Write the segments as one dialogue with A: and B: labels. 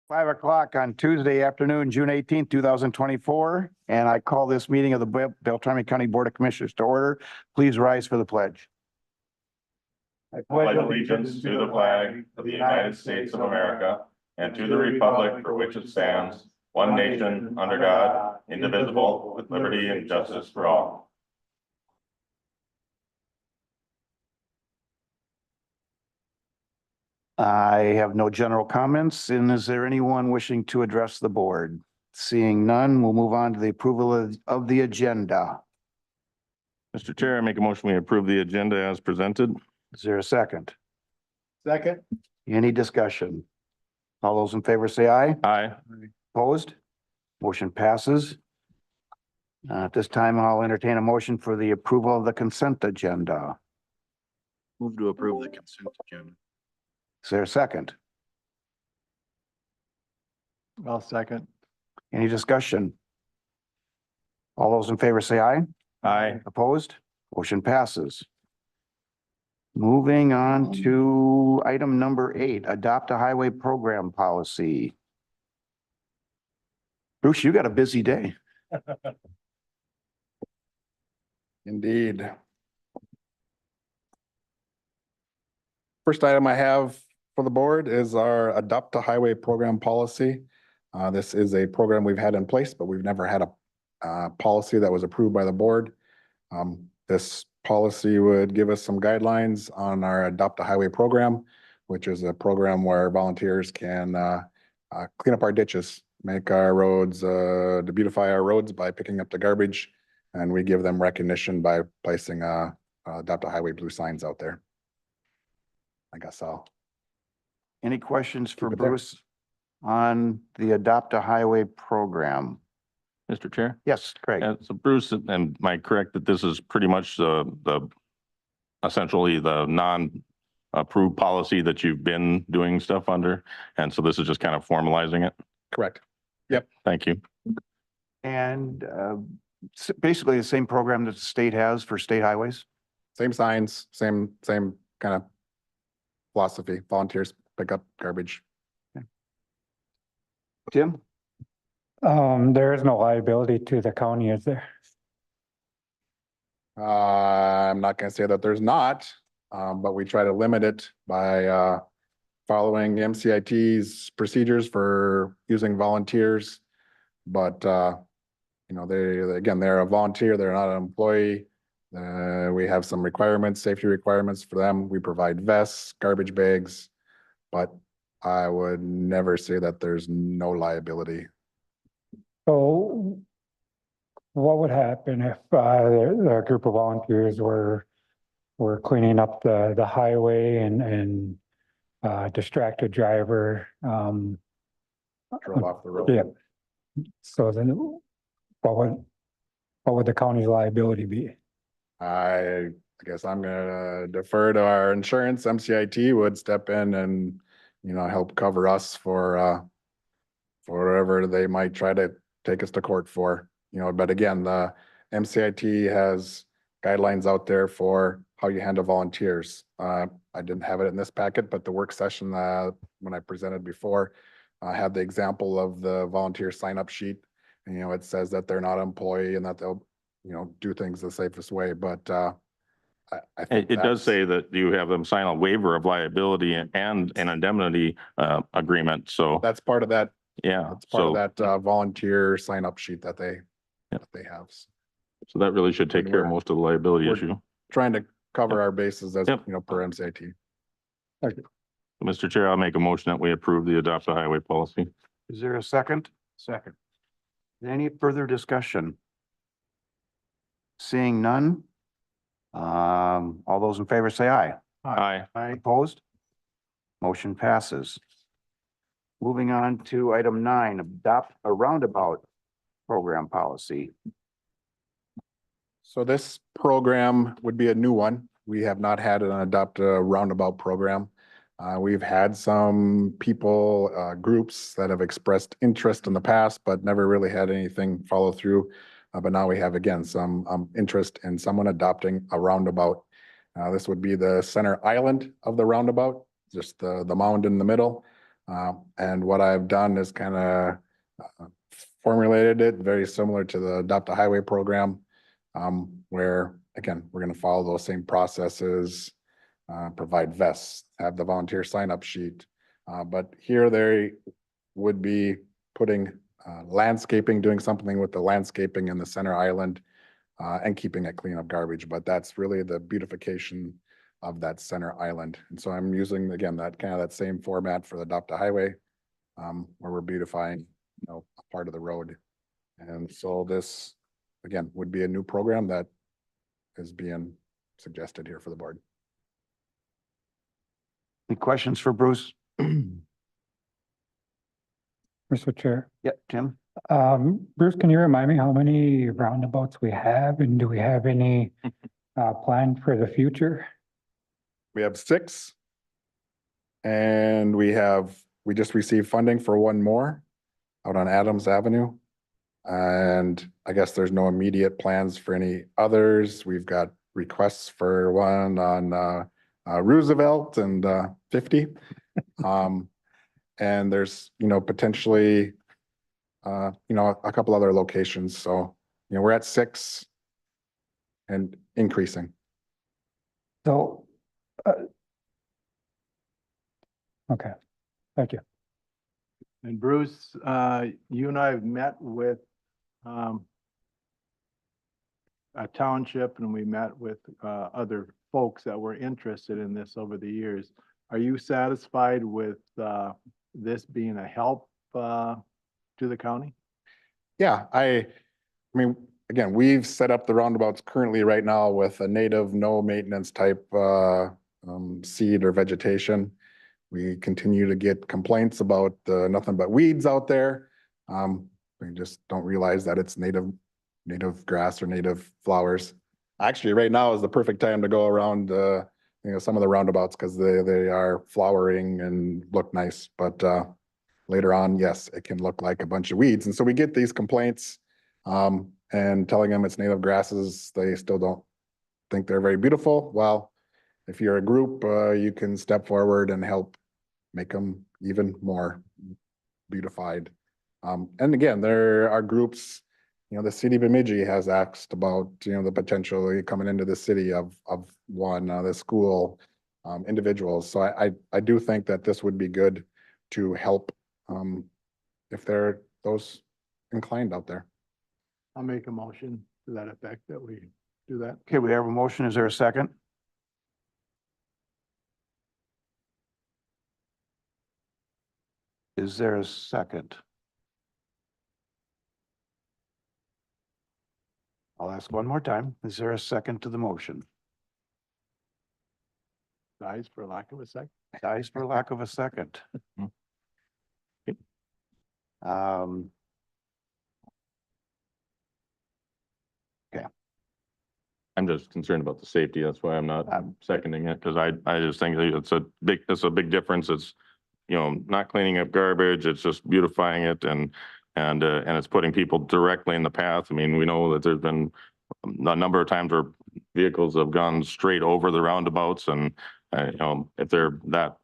A: 5 o'clock on Tuesday afternoon, June 18th, 2024. And I call this meeting of the Beltrami County Board of Commissioners to order. Please rise for the pledge.
B: I pledge allegiance to the flag of the United States of America and to the republic for which it stands, one nation, under God, indivisible, with liberty and justice for all.
A: I have no general comments. And is there anyone wishing to address the board? Seeing none, we'll move on to the approval of the agenda.
B: Mr. Chair, I make a motion we approve the agenda as presented.
A: Is there a second?
C: Second.
A: Any discussion? All those in favor say aye.
B: Aye.
A: Opposed? Motion passes. At this time, I'll entertain a motion for the approval of the consent agenda.
C: Move to approve the consent agenda.
A: Is there a second?
C: I'll second.
A: Any discussion? All those in favor say aye.
B: Aye.
A: Opposed? Motion passes. Moving on to item number 8, adopt a highway program policy. Bruce, you got a busy day.
C: Indeed. First item I have for the board is our adopt a highway program policy. This is a program we've had in place, but we've never had a policy that was approved by the board. This policy would give us some guidelines on our adopt a highway program, which is a program where volunteers can clean up our ditches, make our roads, to beautify our roads by picking up the garbage. And we give them recognition by placing adopt a highway blue signs out there. I guess I'll.
A: Any questions for
C: Keep it there.
A: Bruce on the adopt a highway program?
B: Mr. Chair?
A: Yes, Craig.
B: So Bruce, and am I correct that this is pretty much the essentially the non-approved policy that you've been doing stuff under? And so this is just kind of formalizing it?
C: Correct.
B: Thank you.
A: And basically the same program that the state has for state highways?
C: Same signs, same kind of philosophy. Volunteers pick up garbage.
A: Tim?
D: There is no liability to the county, is there?
C: I'm not going to say that there's not, but we try to limit it by following MCIT's procedures for using volunteers. But you know, they're a volunteer, they're not an employee. We have some requirements, safety requirements for them. We provide vests, garbage bags, but I would never say that there's no liability.
D: So what would happen if a group of volunteers were cleaning up the highway and distracted driver?
C: Drove off the road.
D: Yeah. So then what would the county's liability be?
C: I guess I'm gonna defer to our insurance. MCIT would step in and, you know, help cover us for whatever they might try to take us to court for, you know. But again, the MCIT has guidelines out there for how you handle volunteers. I didn't have it in this packet, but the work session when I presented before, I had the example of the volunteer sign-up sheet. And, you know, it says that they're not an employee and that they'll, you know, do things the safest way. But I think
B: It does say that you have them sign a waiver of liability and an indemnity agreement. So
C: that's part of that.
B: yeah,
C: That's part
B: so
C: of that volunteer sign-up sheet that they have.
B: so that really should take
C: And
B: care of
C: we're-
B: most of the liability
C: we're-
B: issue.
C: Trying to cover our bases as,
B: Yep.
C: you know, per MCIT.
B: Mr. Chair, I'll make a motion that we approve the adopt a highway policy.
A: Is there a second? Second. Any further discussion? Seeing none? All those in favor say aye.
B: Aye.
A: Aye. Opposed? Motion passes. Moving on to item 9, adopt a roundabout program policy.
C: So this program would be a new one. We have not had an adopt a roundabout program. We've had some people, groups that have expressed interest in the past, but never really had anything follow through. But now we have, again, some interest in someone adopting a roundabout. This would be the center island of the roundabout, just the mound in the middle. And what I've done is kind of formulated it very similar to the Adopt a Highway program, where, again, we're going to follow those same processes, provide vests, have the volunteer sign-up sheet. But here they would be putting landscaping, doing something with the landscaping in the center island, and keeping it clean of garbage. But that's really the beautification of that center island. And so I'm using, again, that kind of that same format for the Adopt a Highway, where we're beautifying, a part of the road. And so this, again, would be a new program that is being suggested here for the board.
A: Any questions for Bruce?
D: Mr. Chair.
A: Yeah, Tim?
D: Bruce, can you remind me how many roundabouts we have and do we have any planned for the future?
C: We have 6. And we just received funding for one more out on Adams Avenue. And I guess there's no immediate plans for any others. We've got requests for one on Roosevelt and 50. And there's, potentially, a couple other locations. So, we're at 6 and increasing.
D: So, okay, thank you.
E: And Bruce, you and I have met with a township and we met with other folks that were interested in this over the years. Are you satisfied with this being a help to the county?
C: Yeah, I mean, again, we've set up the roundabouts currently right now with a native, no maintenance type seed or vegetation. We continue to get complaints about nothing but weeds out there. We just don't realize that it's native grass or native flowers. Actually, right now is the perfect time to go around, some of the roundabouts because they are flowering and look nice. But later on, yes, it can look like a bunch of weeds. And so we get these complaints, and telling them it's native grasses, they still don't think they're very beautiful. Well, if you're a group, you can step forward and help make them even more beautified. And again, there are groups, the city of Bemidji has asked about, the potential coming into the city of one, the school, individuals. So I do think that this would be good to help, if there are those inclined out there.
E: I'll make a motion to that effect that we do that.
A: Okay, we have a motion. Is there a second? Is there a second? I'll ask one more time. Is there a second to the motion?
E: Dies for lack of a second.
A: Dies for lack of a second.
B: I'm just concerned about the safety. That's why I'm not seconding it, because I just think that it's a big difference. It's, not cleaning up garbage. It's just beautifying it and it's putting people directly in the path. I mean, we know that there's been a number of times where vehicles have gone straight over the roundabouts and, if they're that,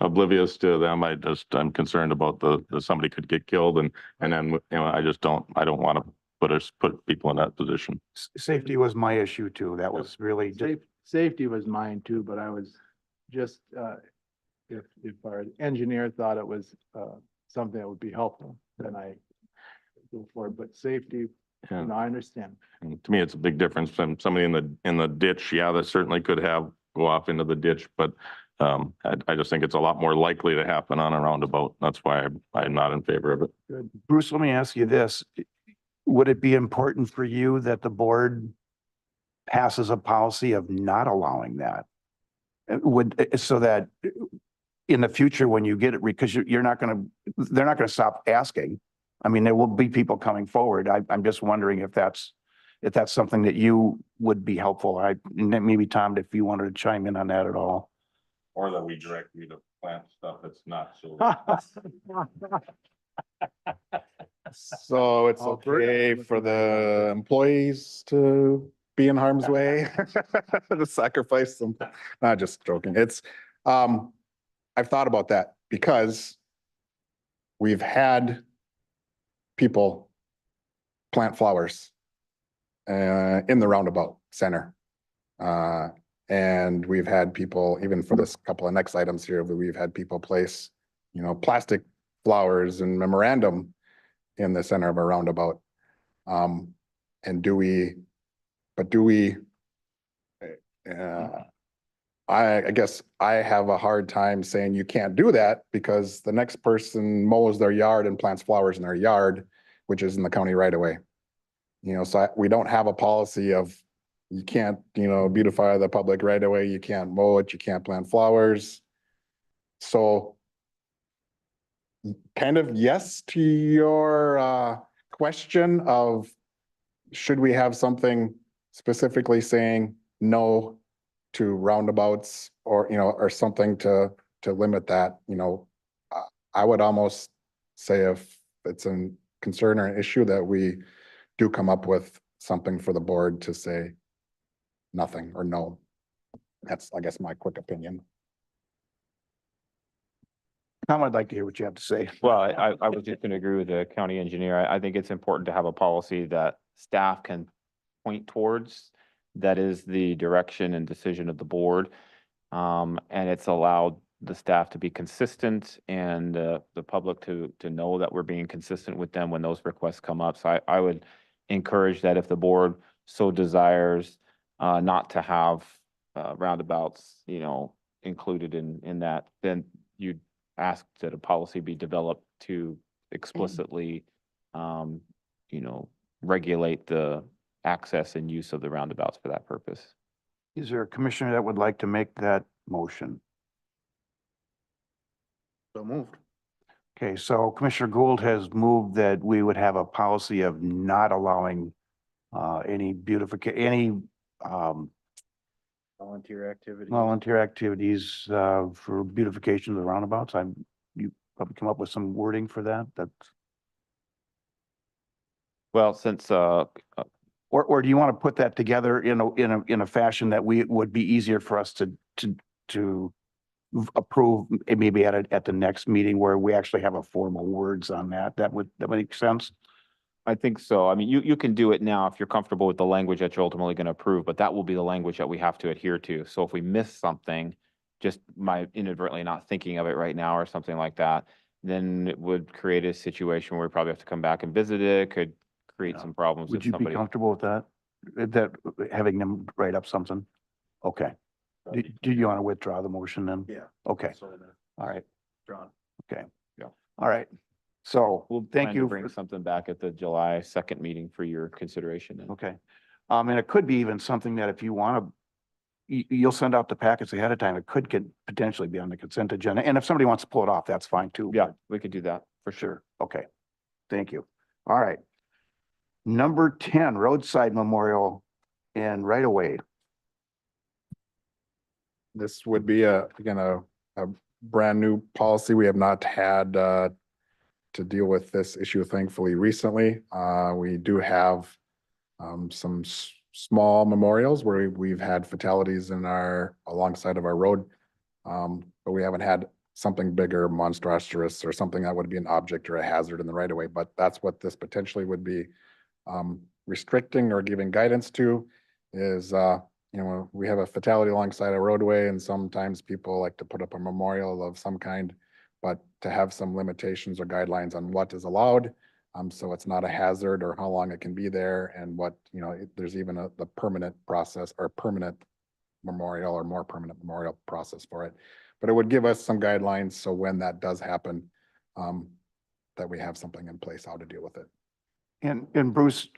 B: oblivious to them, I'm concerned about somebody could get killed and then, I don't want to put people in that position.
A: Safety was my issue too. That was really just,
E: Safety was mine too, but I was just, if our engineer thought it was something that would be helpful, then I go for it. But safety,
B: Yeah.
E: I understand.
B: And to me, it's a big difference from somebody in the ditch. Yeah, that certainly could go off into the ditch, but I just think it's a lot more likely to happen on a roundabout. That's why I'm not in favor of it.
E: Good.
A: Bruce, let me ask you this. Would it be important for you that the board passes a policy of not allowing that? So that in the future, when you get it, because they're not going to stop asking. I mean, there will be people coming forward. I'm just wondering if that's something that you would be helpful. Maybe Tom, if you wanted to chime in on that at all.
B: Or that we direct you to plant stuff that's not so.
C: So it's okay for the employees to be in harm's way, to sacrifice them. Not just joking. It's, I've thought about that because we've had people plant flowers in the roundabout center. And we've had people, even for this couple of next items here, we've had people place, plastic flowers and memorandum in the center of a roundabout. And do we, I guess I have a hard time saying you can't do that because the next person mows their yard and plants flowers in their yard, which is in the county right away. So we don't have a policy of you can't, beautify the public right away. You can't mow it. You can't plant flowers. So kind of yes to your question of should we have something specifically saying no to roundabouts or, or something to limit that, I would almost say if it's a concern or an issue that we do come up with something for the board to say nothing or no. That's, I guess, my quick opinion.
A: Tom, I'd like to hear what you have to say.
F: Well, I was just gonna agree with the county engineer. I think it's important to have a policy that staff can point towards. That is the direction and decision of the board. And it's allowed the staff to be consistent and the public to know that we're being consistent with them when those requests come up. So I would encourage that if the board so desires not to have roundabouts, included in that, then you'd ask that a policy be developed to explicitly, regulate the access and use of the roundabouts for that purpose.
A: Is there a commissioner that would like to make that motion?
C: So moved.
A: Okay, so Commissioner Gould has moved that we would have a policy of not allowing any
E: Volunteer activities.
A: volunteer activities for beautification of the roundabouts. You probably come up with some wording for that. That's
F: Well, since
A: or do you want to put that together in a fashion that would be easier for us to approve maybe at the next meeting where we actually have a formal words on that? That make sense?
F: I think so. I mean, you can do it now if you're comfortable with the language that you're ultimately going to approve, but that will be the language that we have to adhere to. So if we miss something, just my inadvertently not thinking of it right now or something like that, then it would create a situation where we probably have to come back and visit it, could create some problems
A: Would
F: if
A: you be
F: somebody.
A: comfortable with that? That having them write up something? Okay. Do you want to withdraw the motion then?
E: Yeah.
A: Okay, all right,
E: Drawn.
A: okay.
F: Yeah.
A: All right. So,
F: We'll
A: thank
F: plan to
A: you.
F: bring something back at the July 2nd meeting for your consideration. And
A: Okay. And it could be even something that if you want to, you'll send out the packets ahead of time. It could potentially be on the consent agenda. And if somebody wants to pull it off, that's fine too.
F: yeah, we could do that for sure.
A: Sure. Okay. Thank you. All right. Number 10, roadside memorial and right away.
C: This would be again, a brand new policy. We have not had to deal with this issue thankfully recently. We do have some small memorials where we've had fatalities alongside of our road. But we haven't had something bigger, monstrous, or something that would be an object or a hazard in the right of way. But that's what this potentially would be restricting or giving guidance to is, we have a fatality alongside a roadway and sometimes people like to put up a memorial of some kind, but to have some limitations or guidelines on what is allowed. So it's not a hazard or how long it can be there and what, there's even the permanent process or permanent memorial or more permanent memorial process for it. But it would give us some guidelines. So when that does happen, that we have something in place how to deal with it.
A: And Bruce,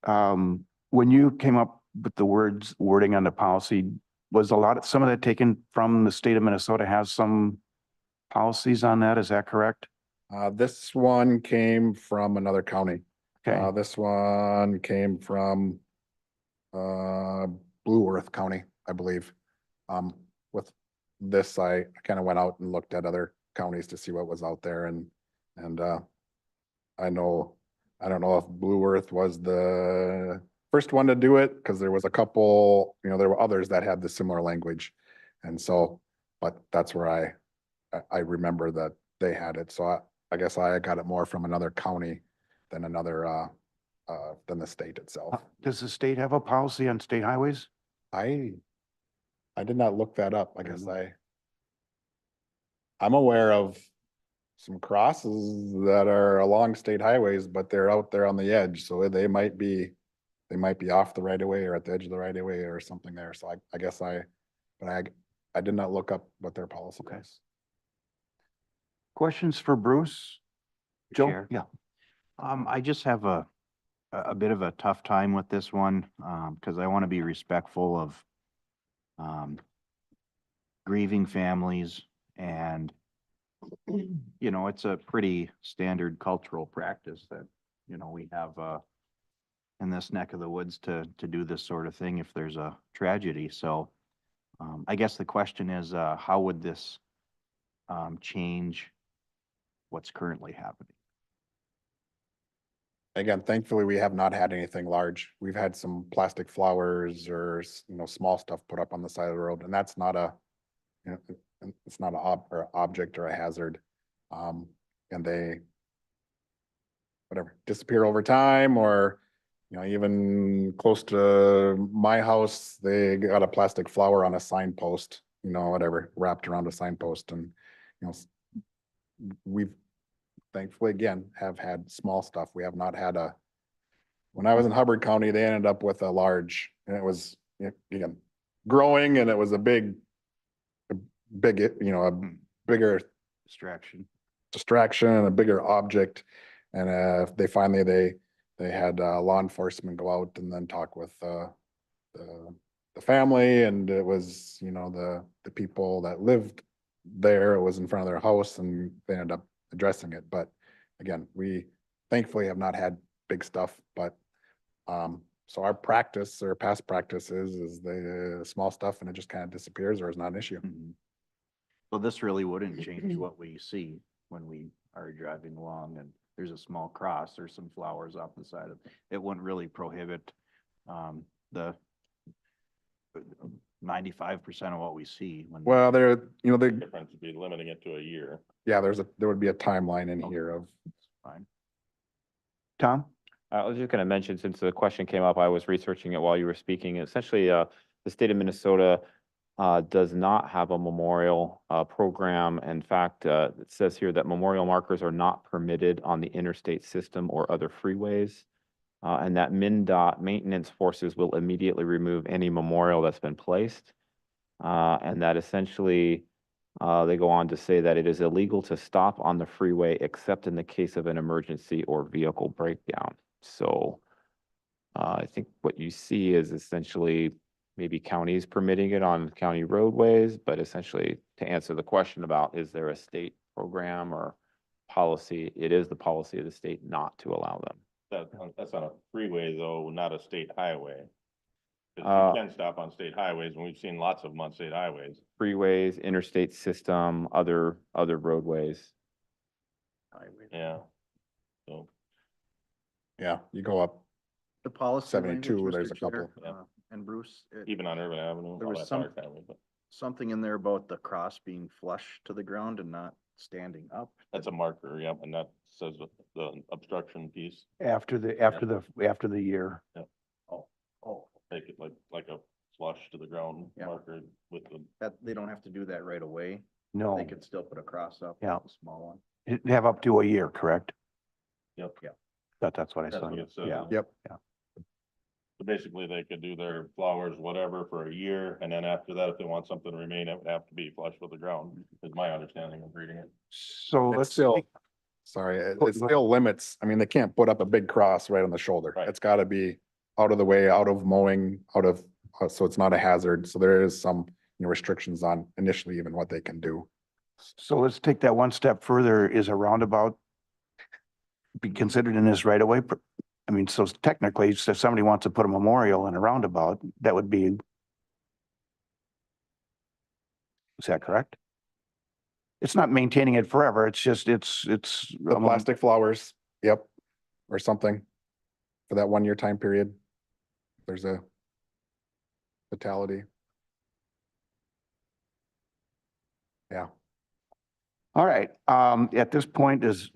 A: when you came up with the wording on the policy, was some of that taken from the state of Minnesota has some policies on that? Is that correct?
C: This one came from another county.
A: Okay,
C: This one came from Blue Earth County, I believe. With this, I kind of went out and looked at other counties to see what was out there and I don't know if Blue Earth was the first one to do it because there was a couple, there were others that had the similar language. And so, but that's where I I remember that they had it, so I guess I got it more from another county than than the state itself.
A: Does the state have a policy on state highways?
C: I did not look that up. I guess
A: Mhm.
C: I'm aware of some crosses that are along state highways, but they're out there on the edge, so they might be off the right of way or at the edge of the right of way or something there. So I guess but I did not look up what their policy
A: Okay.
C: is.
A: Questions for Bruce? Joe?
G: Chair.
A: Yeah.
G: I just have a bit of a tough time with this one, because I want to be respectful of, grieving families and, you know, it's a pretty standard cultural practice that, you know, we have, in this neck of the woods to do this sort of thing if there's a tragedy. So, I guess the question is, how would this, change what's currently happening?
C: Again, thankfully, we have not had anything large. We've had some plastic flowers or, small stuff put up on the side of the road, and that's not it's not or object or a hazard. And they, whatever, disappear over time, or, even close to my house, they got a plastic flower on a signpost, whatever, wrapped around a signpost, and, we've thankfully, again, have had small stuff. We have not had when I was in Hubbard County, they ended up with a large, and it was, again, growing, and it was a big, a bigger
G: Distraction.
C: distraction and a bigger object. And they had law enforcement go out and then talk with the family, and it was, the people that lived there. It was in front of their house, and they ended up addressing it. But again, we thankfully have not had big stuff, but so our practice or past practice is the small stuff, and it just kind of disappears or is not an issue.
G: Mhm. So this really wouldn't change what we see when we are driving along and there's a small cross or some flowers off the side of, it wouldn't really prohibit, the 95% of what we see when.
C: Well, they
B: Difference would be limiting it to a year.
C: yeah, there would be a timeline in
G: Okay.
C: here of,
G: Fine.
A: Tom?
F: I was just gonna mention, since the question came up, I was researching it while you were speaking. Essentially, the state of Minnesota does not have a memorial program. In fact, it says here that memorial markers are not permitted on the interstate system or other freeways. And that MnDOT maintenance forces will immediately remove any memorial that's been placed. And that essentially, they go on to say that it is illegal to stop on the freeway except in the case of an emergency or vehicle breakdown. So I think what you see is essentially maybe counties permitting it on county roadways, but essentially to answer the question about, is there a state program or policy? It is the policy of the state not to allow them.
B: That's on a freeway though, not a state highway. 'Cause
F: Uh,
B: you can stop on state highways, and we've seen lots of them on state highways.
F: Freeways, interstate system, other roadways.
B: Yeah. So,
C: yeah, you go up.
G: The policy.
C: 72,
G: language,
C: there's
G: Mr.
C: a couple.
G: Chair, and Bruce,
B: even on Urban Avenue.
G: There
B: all
G: was
B: that's
G: some-
B: our family, but
G: something in there about the cross being flush to the ground and not standing up.
B: that's a marker, yep, and that says the obstruction piece,
A: After the year.
G: Oh,
B: take it like a flush to the ground
G: Yeah.
B: marker with the,
G: that, they don't have to do that right away.
A: No,
G: They could still put a cross up.
A: Yeah.
G: A small one.
A: it'd have up to a year, correct?
B: yep.
A: That's what I
B: That's
A: saw.
B: what it says.
A: Yeah.
C: Yep.
B: So basically, they could do their flowers, whatever, for a year, and then after that, if they want something to remain, it would have to be flush with the ground, is my understanding of reading it.
A: So
C: It's
A: let's
C: still,
A: take-
C: sorry,
A: Go-
C: it
A: go-
C: still limits, I mean, they can't put up a big cross right on the shoulder.
B: Right.
C: It's gotta be out of the way, out of mowing, so it's not a hazard. So there is some, restrictions on initially even what they can do.
A: So let's take that one step further. Is a roundabout be considered in this right away? I mean, so technically, if somebody wants to put a memorial in a roundabout, that would be. Is that correct? It's not maintaining it forever. It's just, it's.
C: The plastic flowers, yep, or something for that 1 year time period. There's a fatality. Yeah,
A: All right, at this point, does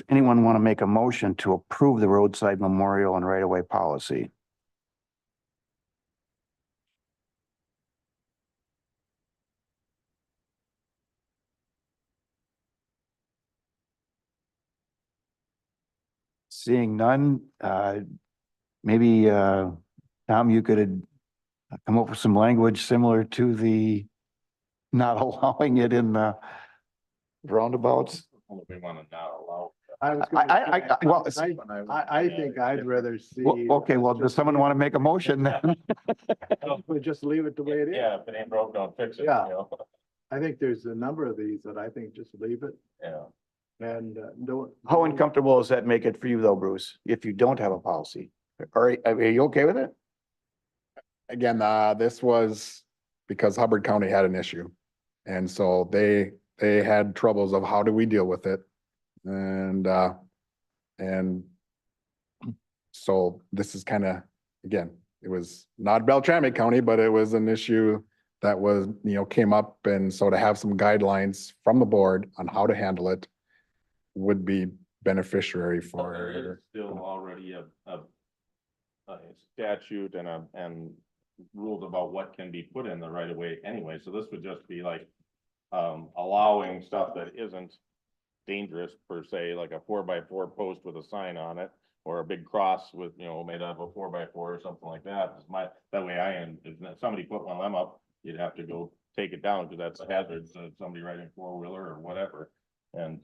A: anyone want to make a motion to approve the roadside memorial and right-of-way policy? Seeing none, maybe, Tom, you could come up with some language similar to the not allowing it in the roundabouts.
B: We want to not allow.
E: I was
A: well,
E: I think I'd rather see.
A: Okay, well, does someone want to make a motion then?
E: We just leave it the way it is.
B: Yeah, if it ain't broke, don't fix it, you
E: Yeah.
B: know?
E: I think there's a number of these that I think just leave it
B: Yeah.
E: and don't.
A: How uncomfortable does that make it for you though, Bruce, if you don't have a policy? Are you okay with it?
C: Again, this was because Hubbard County had an issue. And so they had troubles of how do we deal with it? And so this is kind of, again, it was not Beltrami County, but it was an issue that was, came up. And so to have some guidelines from the board on how to handle it would be beneficiary
B: Well, there is
C: for.
B: still already a statute and rules about what can be put in the right of way anyway, so this would just be like allowing stuff that isn't dangerous per se, like a 4x4 post with a sign on it, or a big cross with, made out of a 4x4 or something like that. That way if somebody put one of them up, you'd have to go take it down because that's a hazard, so somebody riding a four-wheeler or whatever. And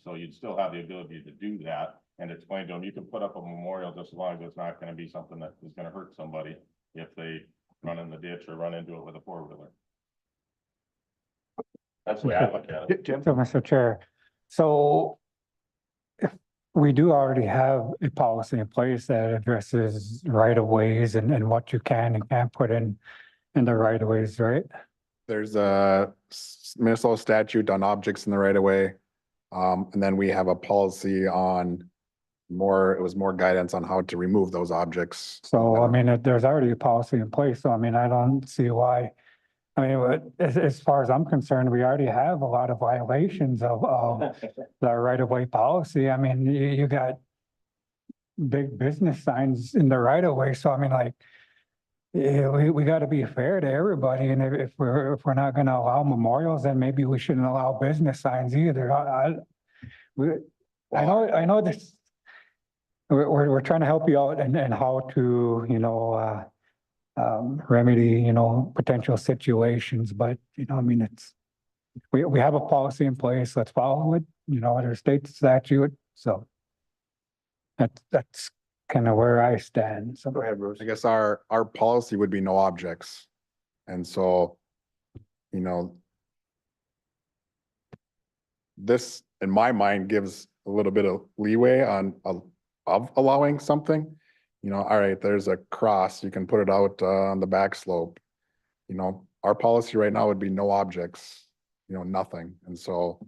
B: so you'd still have the ability to do that and explain to them, you can put up a memorial just as long as it's not gonna be something that is gonna hurt somebody if they run in the ditch or run into it with a four-wheeler. That's the way I look at it.
A: Tim?
D: So, Mr. Chair, so if we do already have a policy in place that addresses right of ways and what you can and can't put in the right of ways, right?
C: There's a Minnesota statute on objects in the right of way. And then we have a policy on it was more guidance on how to remove those objects.
D: So, I mean, there's already a policy in place, so I mean, I don't see why. I mean, as far as I'm concerned, we already have a lot of violations of the right of way policy. I mean, you got big business signs in the right of way, so I mean, like, yeah, we got to be fair to everybody, and if we're not going to allow memorials, then maybe we shouldn't allow business signs either. I know this. We're trying to help you out and how to, remedy, potential situations, but, I mean, we have a policy in place, let's follow it, there's state statute, so that's kind of where I stand, so.
A: Go ahead, Bruce.
C: I guess our policy would be no objects. And so, this, in my mind, gives a little bit of leeway of allowing something. All right, there's a cross, you can put it out on the back slope. Our policy right now would be no objects, nothing. And so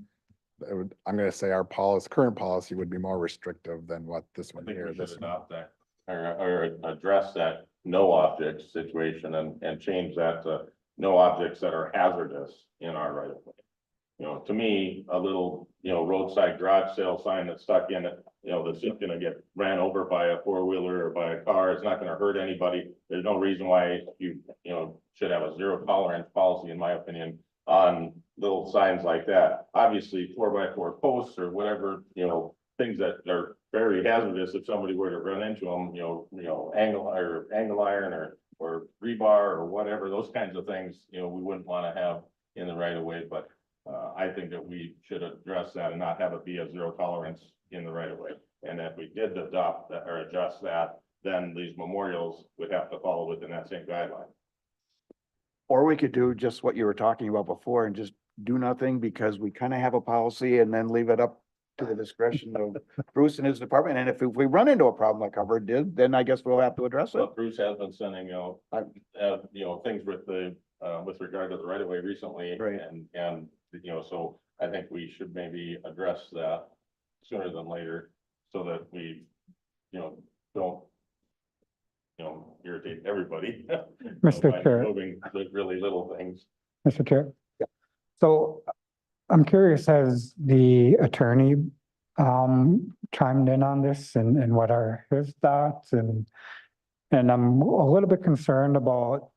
C: I'm gonna say our current policy would be more restrictive than what this
B: I
C: one
B: think
C: here.
B: we
C: This
B: should
C: one.
B: adopt that or address that no object situation and change that to no objects that are hazardous in our right of way. To me, a little, roadside garage sale sign that's stuck in it, that's just gonna get ran over by a four-wheeler or by a car, it's not gonna hurt anybody. There's no reason why you should have a zero tolerance policy, in my opinion, on little signs like that. Obviously, 4x4 posts or whatever, things that are very hazardous if somebody were to run into them, angle iron or rebar or whatever, those kinds of things, we wouldn't want to have in the right of way, but I think that we should address that and not have it be a zero tolerance in the right of way. And if we did adopt that or adjust that, then these memorials would have to follow within that same guideline.
A: Or we could do just what you were talking about before and just do nothing because we kind of have a policy and then leave it up to the discretion of Bruce and his department. And if we run into a problem like Hubbard did, then I guess we'll have to address it.
B: But Bruce has been sending, things with with regard to the right of way recently.
A: Right.
B: And, so I think we should maybe address that sooner than later so that we, don't, irritate everybody.
D: Mr.
B: by
D: Chair.
B: Moving really little things.
D: Mr. Chair? So I'm curious, has the attorney chimed in on this and what are his thoughts? And I'm a little bit concerned about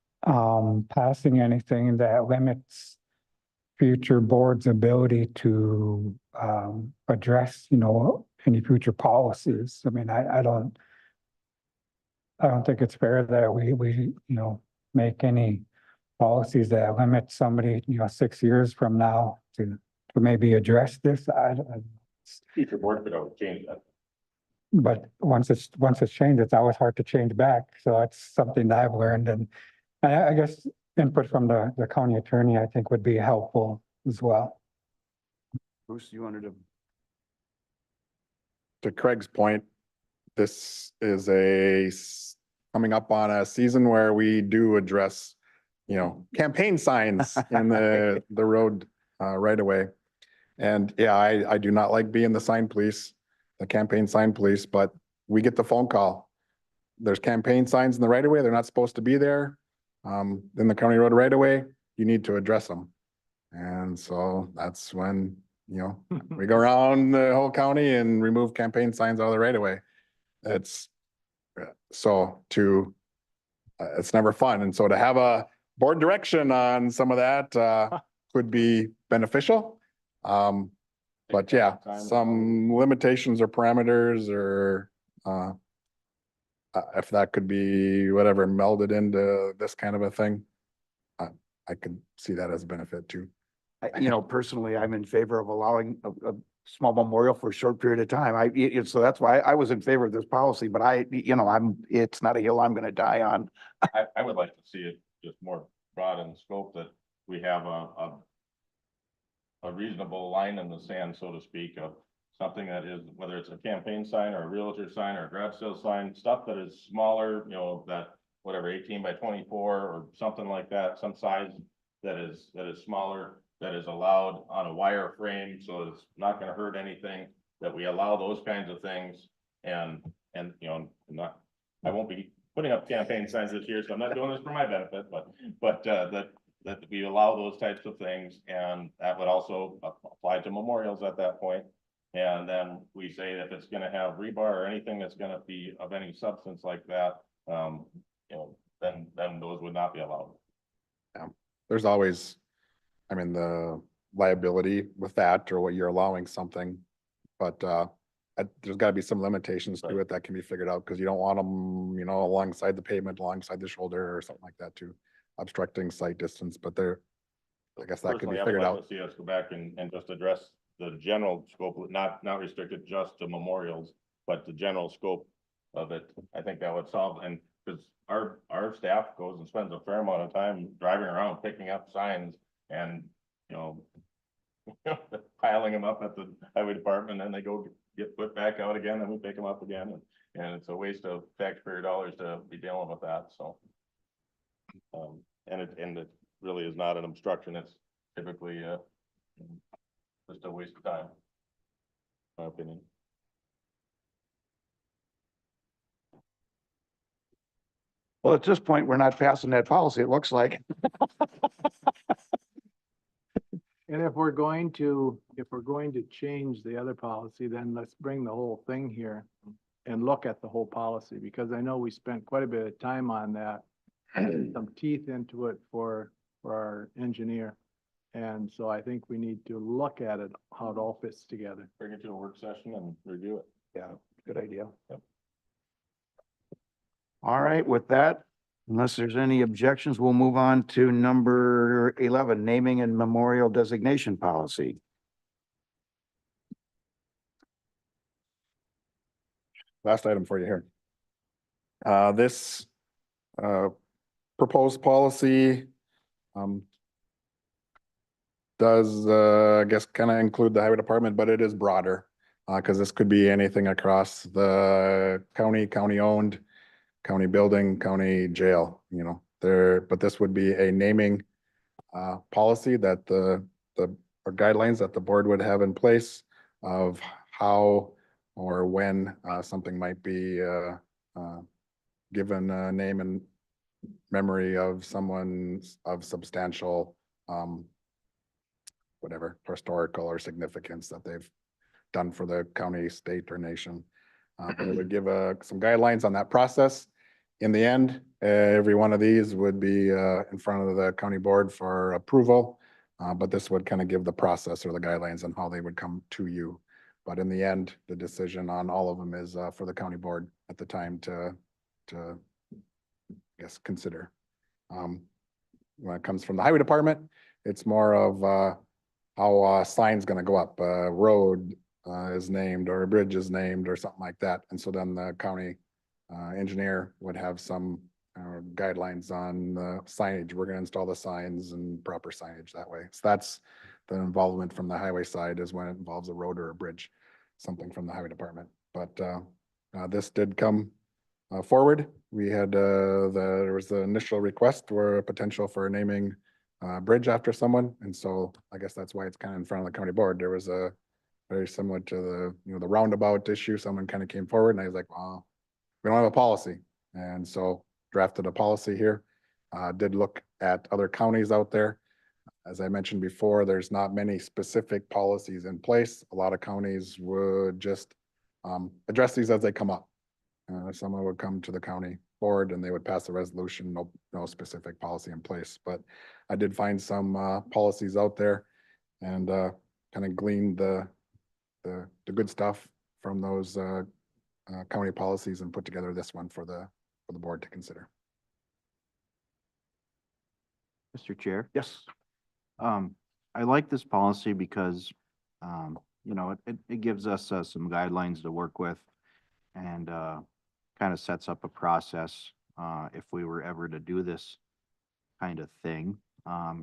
D: passing anything that limits future boards' ability to address, any future policies. I mean, I don't think it's fair that we, make any policies that limit somebody, 6 years from now to maybe address this.
B: Future board could always change that.
D: But once it's changed, it's always hard to change back. So that's something that I've learned, and I guess input from the county attorney, I think would be helpful as well.
A: Bruce, you wanted to?
C: To Craig's point, this is coming up on a season where we do address, campaign signs in the road right away. And yeah, I do not like being the sign police, the campaign sign police, but we get the phone call. There's campaign signs in the right of way. They're not supposed to be there. In the county road right away, you need to address them. And so that's when, we go around the whole county and remove campaign signs out of the right of way. It's it's never fun. And so to have a board direction on some of that could be beneficial. But yeah, some limitations or parameters or if that could be whatever melded into this kind of a thing, I could see that as a benefit too.
A: Personally, I'm in favor of allowing a small memorial for a short period of time. So that's why I was in favor of this policy, but it's not a hill I'm gonna die on.
B: I would like to see it just more broad in scope, that we have a reasonable line in the sand, so to speak, of something that is, whether it's a campaign sign or a realtor sign or a garage sale sign, stuff that is smaller, that whatever, 18 by 24 or something like that, some size that is smaller, that is allowed on a wire frame, so it's not going to hurt anything, that we allow those kinds of things. And I won't be putting up campaign signs this year, so I'm not doing this for my benefit, but that we allow those types of things, and that would also apply to memorials at that point. And then we say that if it's gonna have rebar or anything that's gonna be of any substance like that, then those would not be allowed.
C: There's always, the liability with that or what you're allowing something. But there's gotta be some limitations to it that can be figured out, because you don't want them, alongside the pavement, alongside the shoulder or something like that too, obstructing sight distance, but I guess that could be
B: Personally, I would
C: figured
B: like
C: out.
B: to see us go back and just address the general scope, not restricted just to memorials, but the general scope of it. I think that would solve, and because our staff goes and spends a fair amount of time driving around picking up signs and, piling them up at the highway department, and they go get put back out again, and we pick them up again, and it's a waste of taxpayer dollars to be dealing with that, so. And it really is not an obstruction, it's typically just a waste of time, in my opinion.
A: Well, at this point, we're not passing that policy, it looks like.
E: And if we're going to change the other policy, then let's bring the whole thing here and look at the whole policy, because I know we spent quite a bit of time on that. Some teeth into it for our engineer. And so I think we need to look at it, how it all fits together.
B: Bring it to a work session and review it.
A: Yeah, good idea.
B: Yep.
A: All right, with that, unless there's any objections, we'll move on to number 11, naming and memorial designation policy.
C: Last item for you here. This proposed policy does, I guess, kind of include the highway department, but it is broader. Because this could be anything across the county owned, county building, county jail, but this would be a naming policy that or guidelines that the board would have in place of how or when something might be given a name and memory of someone of substantial whatever historical or significance that they've done for the county, state, or nation. But it would give some guidelines on that process. In the end, every one of these would be in front of the county board for approval. But this would kind of give the process or the guidelines on how they would come to you. But in the end, the decision on all of them is for the county board at the time to I guess, consider. When it comes from the highway department, it's more of how a sign's gonna go up, a road is named or a bridge is named or something like that. And so then the county engineer would have some guidelines on the signage. We're gonna install the signs and proper signage that way. So that's the involvement from the highway side, is when it involves a road or a bridge, something from the highway department. But this did come forward. We had there was the initial request for a potential for naming bridge after someone. And so I guess that's why it's kind of in front of the county board. There was a very similar to the, the roundabout issue. Someone kind of came forward and I was like, well, we don't have a policy. And so drafted a policy here, did look at other counties out there. As I mentioned before, there's not many specific policies in place. A lot of counties would just address these as they come up. Someone would come to the county board and they would pass a resolution, no specific policy in place. But I did find some policies out there and kind of gleaned the good stuff from those county policies and put together this one for the board to consider.
G: Mr. Chair,
A: Yes.
G: I like this policy because, it gives us some guidelines to work with and kind of sets up a process if we were ever to do this kind of thing.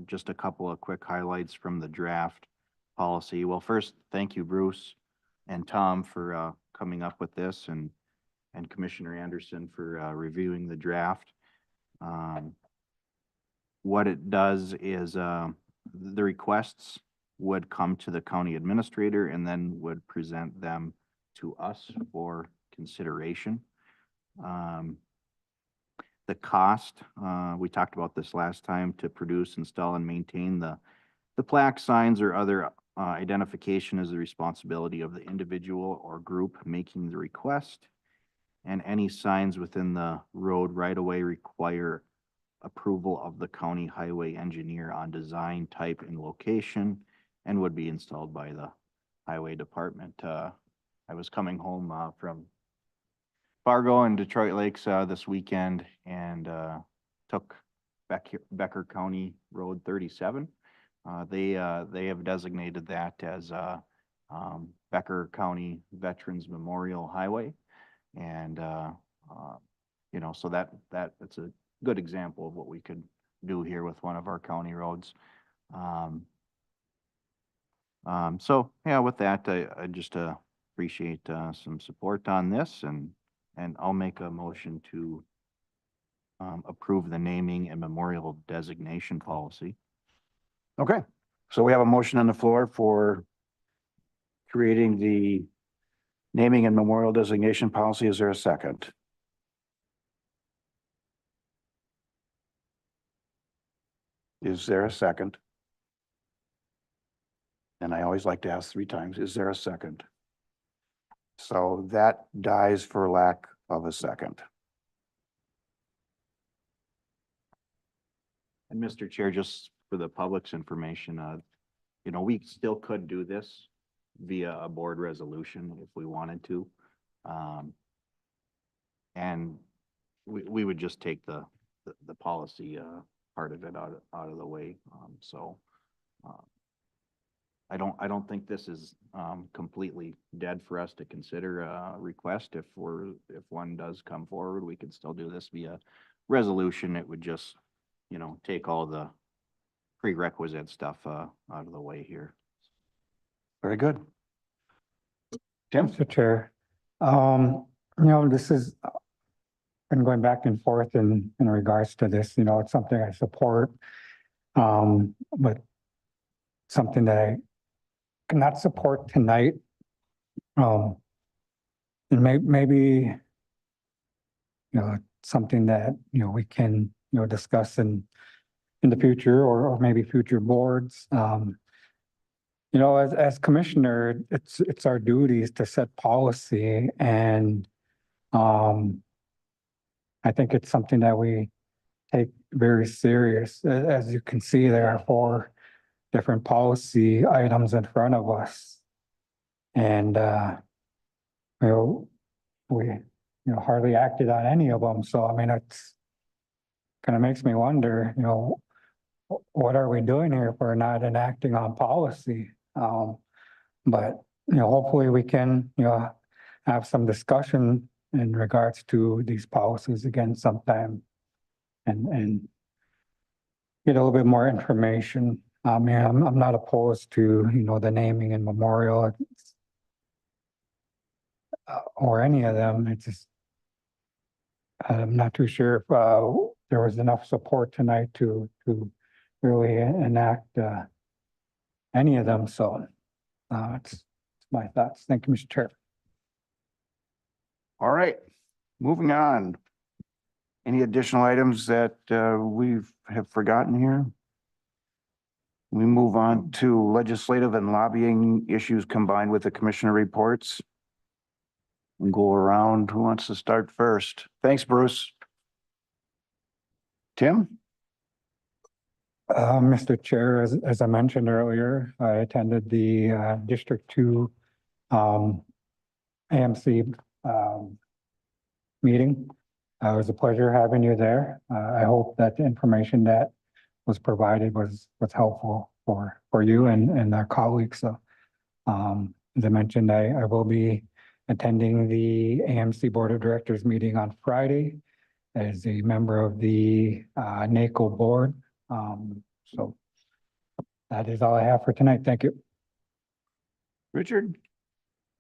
G: Just a couple of quick highlights from the draft policy. Well, first, thank you, Bruce and Tom, for coming up with this, and Commissioner Anderson for reviewing the draft. What it does is the requests would come to the county administrator and then would present them to us for consideration. The cost, we talked about this last time, to produce, install, and maintain the plaque, signs, or other identification is the responsibility of the individual or group making the request. And any signs within the road right-of-way require approval of the county highway engineer on design, type, and location, and would be installed by the highway department. I was coming home from Fargo and Detroit Lakes this weekend and took Becker County Road 37. They have designated that as Becker County Veterans Memorial Highway. And, so that's a good example of what we could do here with one of our county roads. So yeah, with that, I just appreciate some support on this, and I'll make a motion to approve the naming and memorial designation policy.
A: Okay, so we have a motion on the floor for creating the naming and memorial designation policy. Is there a second? Is there a second? And I always like to ask 3 times, is there a second? So that dies for lack of a second.
G: And Mr. Chair, just for the public's information, we still could do this via a board resolution if we wanted to. And we would just take the policy part of it out of the way. I don't think this is completely dead for us to consider a request. If one does come forward, we could still do this via resolution. It would just, take all the prerequisite stuff out of the way here.
A: Very good. Tim?
D: Mr. Chair, this is been going back and forth in regards to this, it's something I support. But something that I cannot support tonight. And maybe, something that, we can, discuss in the future, or maybe future boards. You know, as commissioner, it's our duties to set policy and, I think it's something that we take very serious. As you can see, there are 4 different policy items in front of us. And, you know, we, hardly acted on any of them. So, I mean, it's kind of makes me wonder, what are we doing here if we're not enacting on policy? But, hopefully we can, have some discussion in regards to these policies again sometime and get a little bit more information. I mean, I'm not opposed to, the naming and memorial or any of them. It's just, I'm not too sure if, there was enough support tonight to really enact, any of them. So, it's my thoughts. Thank you, Mr. Chair.
A: All right, moving on. Any additional items that have forgotten here? We move on to legislative and lobbying issues combined with the commissioner reports. We'll go around. Who wants to start first? Thanks, Bruce. Tim?
D: Mr. Chair, as I mentioned earlier, I attended the District 2 AMC meeting. It was a pleasure having you there. I hope that the information that was provided was helpful for you and our colleagues. So, as I mentioned, I will be attending the AMC Board of Directors meeting on Friday as a member of the NACO board. So that is all I have for tonight. Thank you.
A: Richard?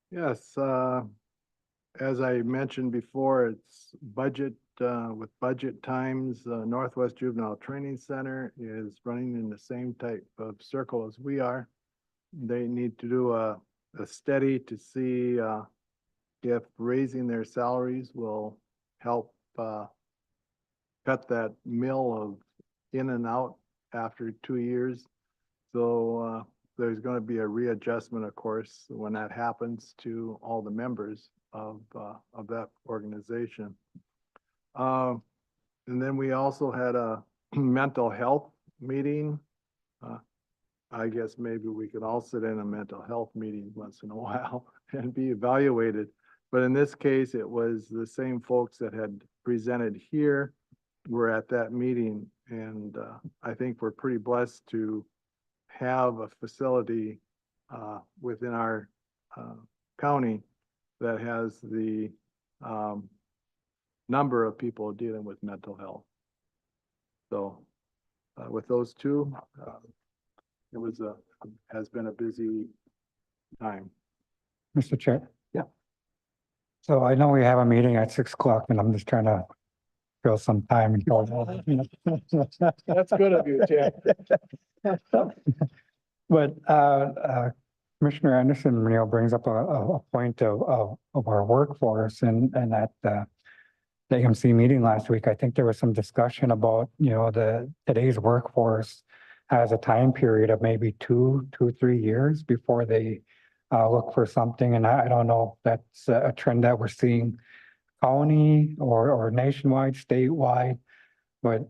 E: Yes, as I mentioned before, it's budget, with budget times, Northwest Juvenile Training Center is running in the same type of circle as we are. They need to do a study to see, if raising their salaries will help, cut that mill of in and out after 2 years. So, there's going to be a readjustment, of course, when that happens to all the members of that organization. And then we also had a mental health meeting. I guess maybe we could all sit in a mental health meeting once in a while and be evaluated. But in this case, it was the same folks that had presented here were at that meeting. And I think we're pretty blessed to have a facility within our county that has the number of people dealing with mental health. So with those two, it was has been a busy time.
D: Mr. Chair?
A: Yeah.
D: So I know we have a meeting at 6 o'clock and I'm just trying to fill some time.
E: That's good of you, Chair.
D: But Commissioner Anderson, brings up a point of our workforce and at the AMC meeting last week. I think there was some discussion about, today's workforce has a time period of maybe 3 years before they look for something. And I don't know if that's a trend that we're seeing county or nationwide, statewide, but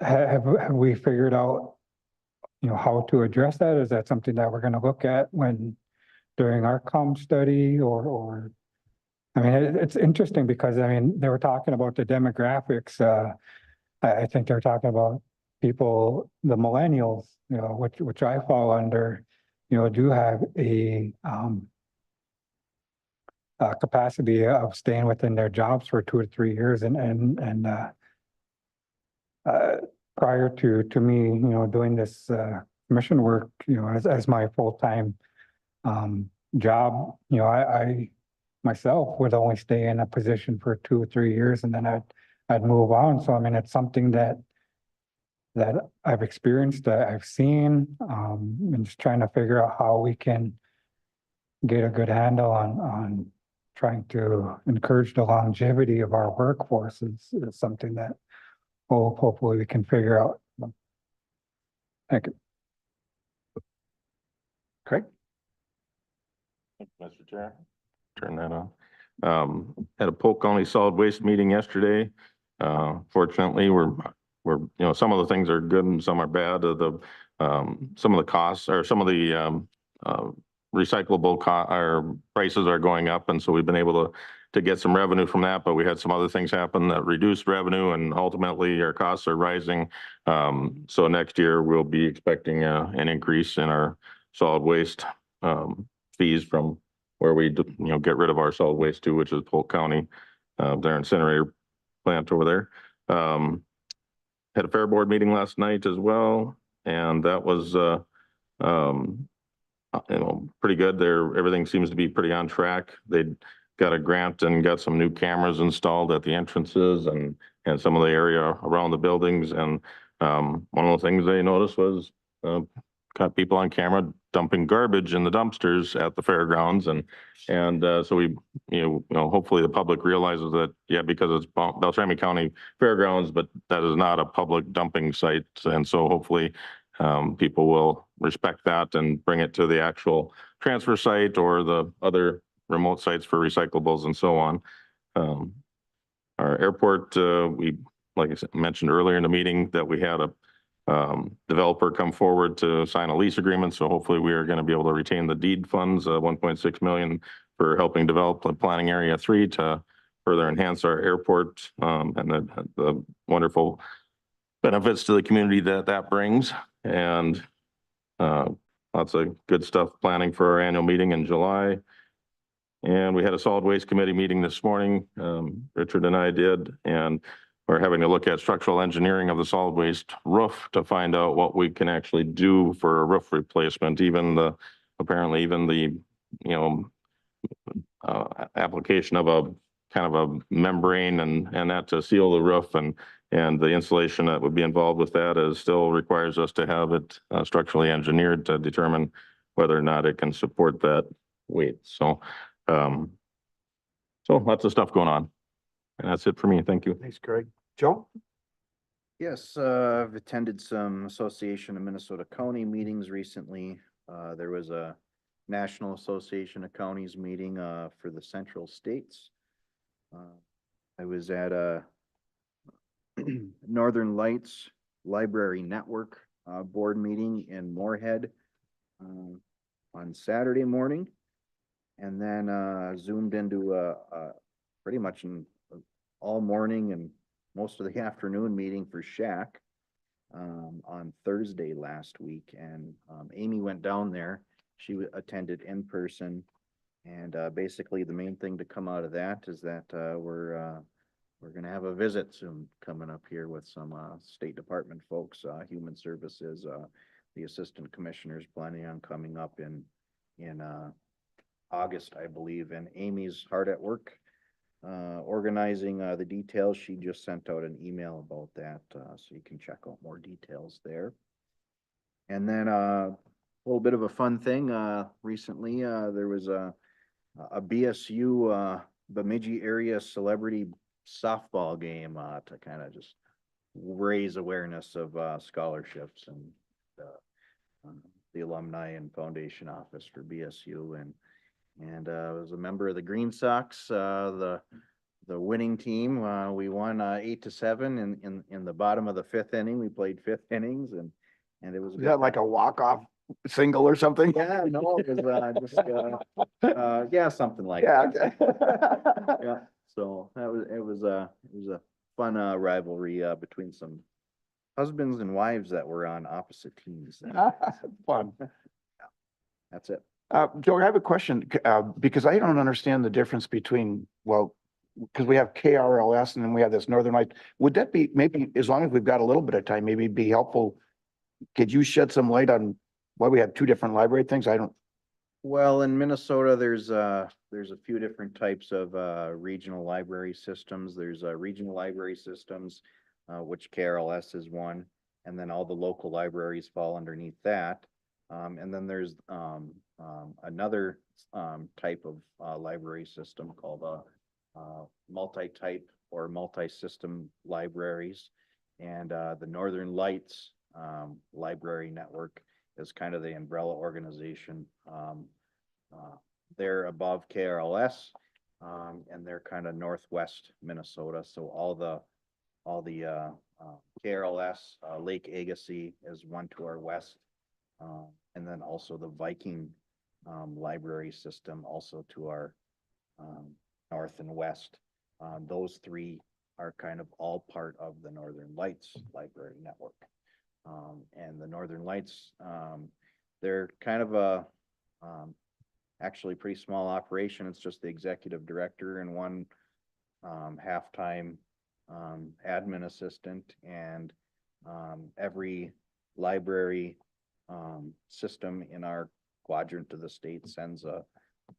D: have we figured out, how to address that? Is that something that we're going to look at during our comm study or, I mean, it's interesting because, they were talking about the demographics. I think they're talking about people, the millennials, which I fall under, do have a capacity of staying within their jobs for 2 to 3 years and prior to me, doing this commission work, as my full-time job, I myself would only stay in a position for 2 or 3 years and then I'd move on. So it's something that I've experienced, that I've seen, and just trying to figure out how we can get a good handle on trying to encourage the longevity of our workforce is something that hopefully we can figure out. Thank you.
A: Craig?
B: Mr. Chair, turn that on. Had a Polk County Solid Waste meeting yesterday. Fortunately, some of the things are good and some are bad. Some of the costs or some of the recyclable or prices are going up, and so we've been able to get some revenue from that, but we had some other things happen that reduced revenue, and ultimately our costs are rising. So next year we'll be expecting an increase in our solid waste fees from where we get rid of our solid waste to, which is Polk County, their incinerator plant over there. Had a fair board meeting last night as well, and that was pretty good there. Everything seems to be pretty on track. They got a grant and got some new cameras installed at the entrances and some of the area around the buildings. And one of the things they noticed was caught people on camera dumping garbage in the dumpsters at the fairgrounds. And so we, hopefully the public realizes that, yeah, because it's Beltrami County Fairgrounds, but that is not a public dumping site. And so hopefully people will respect that and bring it to the actual transfer site or the other remote sites for recyclables and so on. Our airport, like I mentioned earlier in the meeting, that we had a developer come forward to sign a lease agreement. So hopefully we are going to be able to retain the deed funds, 1.6 million for helping develop the planning area 3 to further enhance our airport and the wonderful benefits to the community that brings. And lots of good stuff planning for our annual meeting in July. And we had a solid waste committee meeting this morning. Richard and I did, and we're having to look at structural engineering of the solid waste roof to find out what we can actually do for a roof replacement. Apparently even the, application of a kind of a membrane and that to seal the roof and the insulation that would be involved with that still requires us to have it structurally engineered to determine whether or not it can support that weight. So lots of stuff going on. And that's it for me. Thank you.
A: Thanks, Craig. Joe?
G: Yes, I've attended some Association of Minnesota County meetings recently. There was a National Association of Counties meeting for the Central States. I was at a Northern Lights Library Network board meeting in Moorhead on Saturday morning, and then zoomed into pretty much all morning and most of the afternoon meeting for SHAC on Thursday last week. And Amy went down there. She attended in person, and basically the main thing to come out of that is that we're going to have a visit soon coming up here with some State Department folks, Human Services, the Assistant Commissioners planning on coming up in August, I believe. And Amy's hard at work organizing the details. She just sent out an email about that, so you can check out more details there. And then a little bit of a fun thing. Recently, there was a BSU Bemidji area celebrity softball game to kind of just raise awareness of scholarships and the alumni and foundation office for BSU. And I was a member of the Green Sox, the winning team. We won 8-7 in the bottom of the 5th inning. We played 5th innings, and it was.
A: Is that like a walk-off single or something?
G: Yeah, no, it was just yeah, something like
A: Yeah.
G: that.
A: Okay.
G: Yeah, so it was a fun rivalry between some husbands and wives that were on opposite teams.
A: Fun.
G: That's it.
A: Joe, I have a question, because I don't understand the difference between, because we have KRLS and then we have this Northern Light. Would that be, maybe, as long as we've got a little bit of time, maybe it'd be helpful? Could you shed some light on why we have 2 different library things?
G: Well, in Minnesota, there's a few different types of regional library systems. There's regional library systems, which KRLS is one, and then all the local libraries fall underneath that. And then there's another type of library system called multi-type or multi-system libraries. And the Northern Lights library network is kind of the umbrella organization. They're above KRLS, and they're kind of northwest Minnesota. So all the KRLS, Lake Agassiz is one to our west. And then also the Viking library system also to our north and west. Those three are kind of all part of the Northern Lights Library Network. And the Northern Lights, they're kind of a actually pretty small operation. It's just the executive director and one half-time admin assistant, and every library system in our quadrant of the state sends a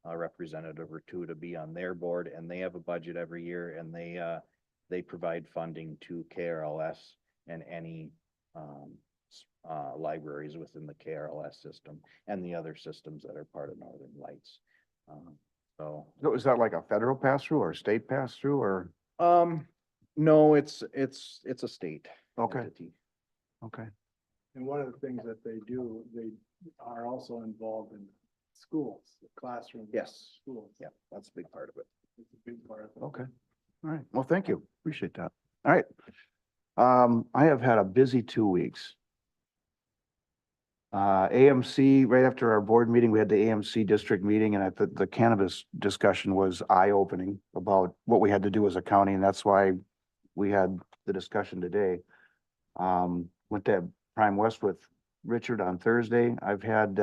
G: representative or two to be on their board, and they have a budget every year, and they provide funding to KRLS and any libraries within the KRLS system and the other systems that are part of Northern Lights. So
A: is that like a federal pass-through or a state pass-through or?
G: no, it's a state
A: Okay,
G: entity.
A: okay.
E: And one of the things that they do, they are also involved in schools, classrooms.
G: Yes.
E: Schools.
G: Yeah, that's a big part of it.
E: It's a big part of it.
A: Okay. All right. Well, thank you. Appreciate that. All right. I have had a busy 2 weeks. AMC, right after our board meeting, we had the AMC district meeting, and I thought the cannabis discussion was eye-opening about what we had to do as a county, and that's why we had the discussion today. Went to Prime West with Richard on Thursday. I've had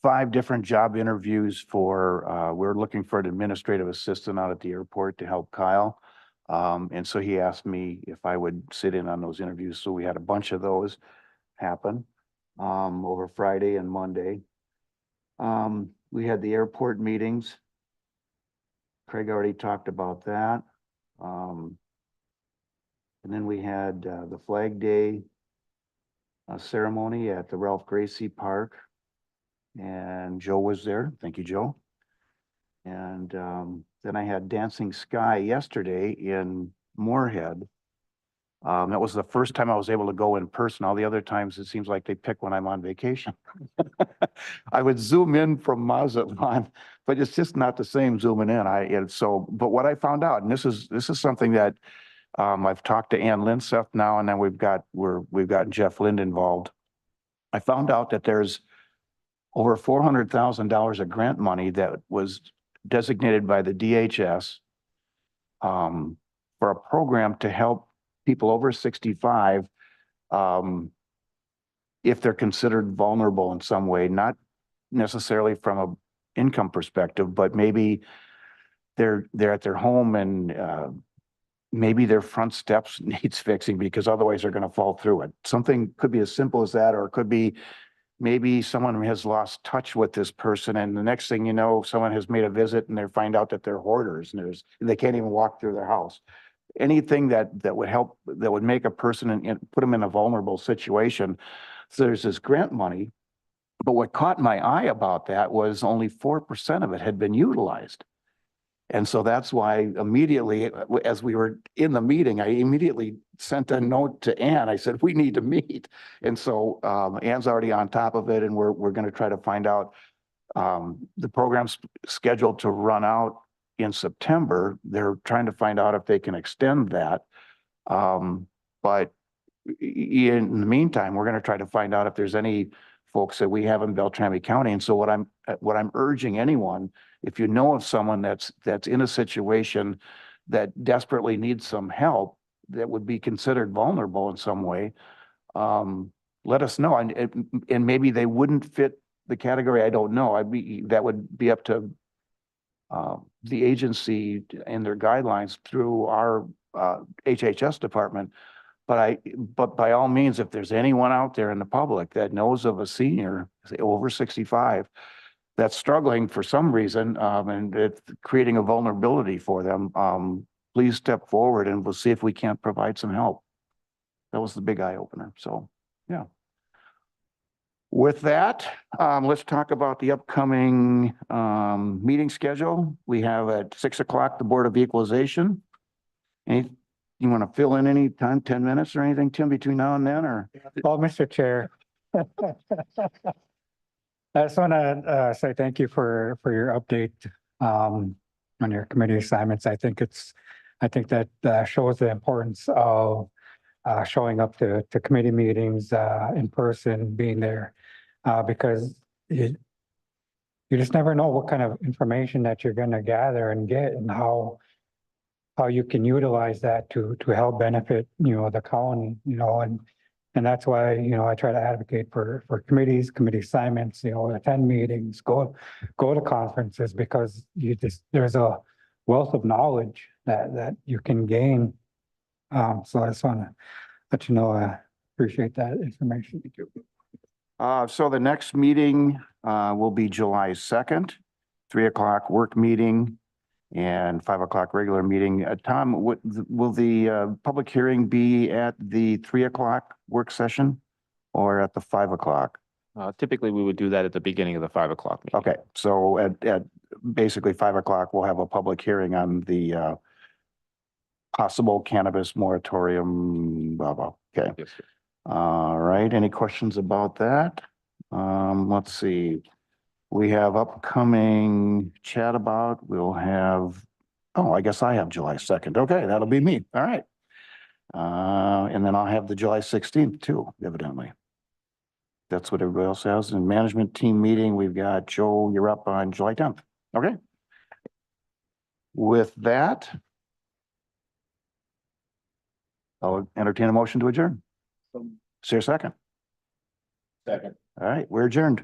A: 5 different job interviews for, we're looking for an administrative assistant out at the airport to help Kyle. And so he asked me if I would sit in on those interviews. So we had a bunch of those happen over Friday and Monday. We had the airport meetings. Craig already talked about that. And then we had the Flag Day ceremony at the Ralph Gracie Park. And Joe was there. Thank you, Joe. And then I had Dancing Sky yesterday in Moorhead. That was the first time I was able to go in person. All the other times, it seems like they pick when I'm on vacation. I would zoom in from Mazatlan, but it's just not the same zooming in. But what I found out, and this is something that I've talked to Ann Linseth now, and then we've got Jeff Lind involved. I found out that there's over $400,000 of grant money that was designated by the DHS for a program to help people over 65 if they're considered vulnerable in some way, not necessarily from an income perspective, but maybe they're at their home and maybe their front steps needs fixing because otherwise they're going to fall through it. Something could be as simple as that, or it could be maybe someone has lost touch with this person, and the next thing you know, someone has made a visit and they find out that they're hoarders and they can't even walk through their house. Anything that would help, that would make a person and put them in a vulnerable situation. So there's this grant money, but what caught my eye about that was only 4% of it had been utilized. And so that's why immediately, as we were in the meeting, I immediately sent a note to Ann. I said, we need to meet. And so Ann's already on top of it, and we're going to try to find out. The program's scheduled to run out in September. They're trying to find out if they can extend that. But in the meantime, we're going to try to find out if there's any folks that we have in Beltrami County. And so what I'm urging anyone, if you know of someone that's in a situation that desperately needs some help, that would be considered vulnerable in some way, let us know. And maybe they wouldn't fit the category. I don't know. That would be up to the agency and their guidelines through our HHS department. But by all means, if there's anyone out there in the public that knows of a senior, say over 65, that's struggling for some reason, and it's creating a vulnerability for them, please step forward and we'll see if we can't provide some help. That was the big eye opener. So, yeah. With that, let's talk about the upcoming meeting schedule. We have at 6 o'clock, the Board of Equalization. You want to fill in any time, 10 minutes or anything, Tim, between now and then, or?
D: Well, Mr. Chair, I just want to say thank you for your update on your committee assignments. I think that shows the importance of showing up to committee meetings in person, being there, because you just never know what kind of information that you're going to gather and get, and how you can utilize that to help benefit, the county, and that's why, I try to advocate for committees, committee assignments, attend meetings, go to conferences, because there's a wealth of knowledge that you can gain. So I just want to let you know, I appreciate that information. Thank you.
A: So the next meeting will be July 2nd, 3 o'clock work meeting and 5 o'clock regular meeting. Tom, will the public hearing be at the 3 o'clock work session or at the 5 o'clock?
F: Typically, we would do that at the beginning of the 5 o'clock meeting.
A: Okay, so at basically 5 o'clock, we'll have a public hearing on the possible cannabis moratorium, blah, blah. Okay.
F: Yes, sir.
A: All right, any questions about that? Let's see. We have upcoming chat about, we'll have, oh, I guess I have July 2nd. Okay, that'll be me. All right. And then I'll have the July 16th too, evidently. That's what everybody else has. In management team meeting, we've got Joe, you're up on July 10th. Okay. With that, I'll entertain a motion to adjourn. Is there a second?
B: Second.
A: All right, we're adjourned.